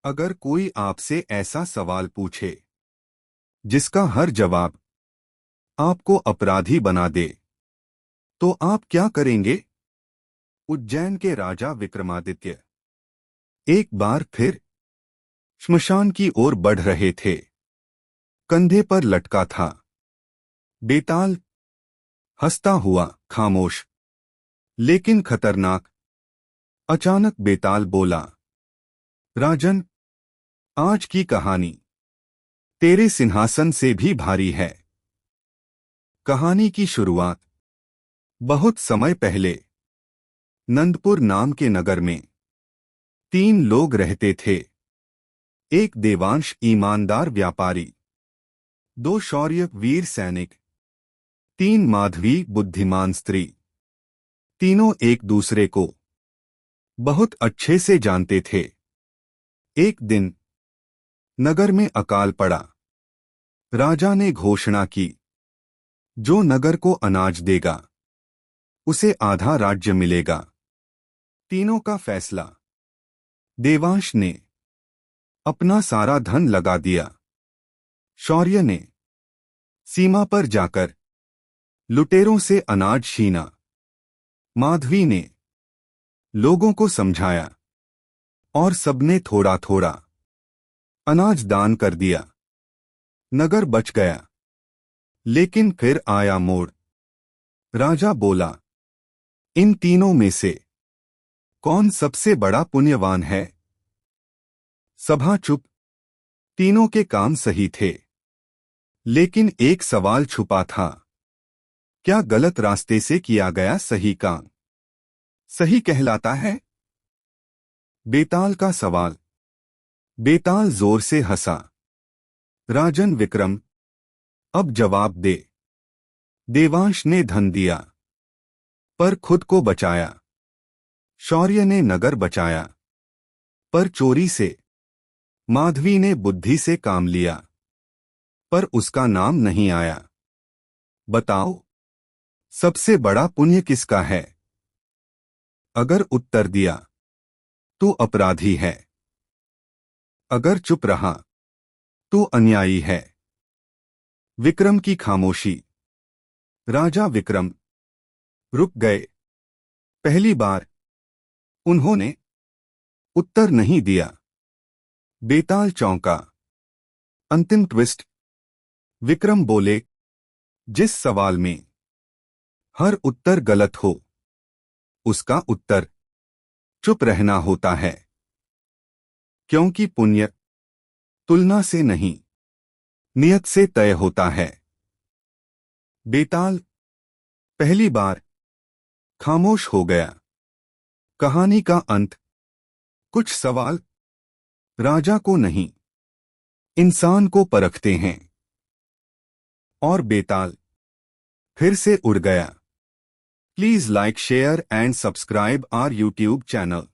अगर कोई आपसे ऐसा सवाल पूछे जिसका हर जवाब आपको अपराधी बना दे, तो आप क्या करेंगे? उज्जैन के राजा विक्रमादित्य एक बार फिर श्मशान की ओर बढ़ रहे थे। कंधे पर लटका था बेताल, हंसता हुआ, खामोश लेकिन खतरनाक। अचानक बेताल बोला, राजन, आज की कहानी तेरे सिंहासन से भी भारी है। कहानी की शुरुआत बहुत समय पहले नंदपुर नाम के नगर में 3 लोग रहते थे। एक देवांश ईमानदार व्यापारी, 2 शौर्य वीर सैनिक, 3 माधवी बुद्धिमान स्त्री। तीनों एक दूसरे को बहुत अच्छे से जानते थे। एक दिन नगर में अकाल पड़ा। राजा ने घोषणा की, जो नगर को अनाज देगा उसे आधा राज्य मिलेगा। तीनों का फैसला। देवांश ने अपना सारा धन लगा दिया। शौर्य ने सीमा पर जाकर लुटेरों से अनाज छीना। माधवी ने लोगों को समझाया और सबने थोड़ा थोड़ा अनाज दान कर दिया। नगर बच गया। लेकिन फिर आया मोड़। राजा बोला, इन तीनों में से कौन सबसे बड़ा पुण्यवान है? सभा चुप। तीनों के काम सही थे, लेकिन एक सवाल छुपा था। क्या गलत रास्ते से किया गया सही काम सही कहलाता है? बेताल का सवाल। बेताल जोर से हंसा। राजन विक्रम, अब जवाब दे। देवांश ने धन दिया पर खुद को बचाया। शौर्य ने नगर बचाया पर चोरी से। माधवी ने बुद्धि से काम लिया पर उसका नाम नहीं आया। बताओ, सबसे बड़ा पुण्य किसका है? अगर उत्तर दिया तो अपराधी है। अगर चुप रहा तो अन्यायी है। विक्रम की खामोशी। राजा विक्रम रुक गए। पहली बार उन्होंने उत्तर नहीं दिया। बेताल चौंका। अंतिम ट्विस्ट। विक्रम बोले, जिस सवाल में हर उत्तर गलत हो, उसका उत्तर चुप रहना होता है। क्योंकि पुण्य तुलना से नहीं, नियत से तय होता है। बेताल पहली बार खामोश हो गया। कहानी का अंत। कुछ सवाल राजा को नहीं, इंसान को परखते हैं। और बेताल फिर से उड़ गया। Please like, share and subscribe our YouTube channel.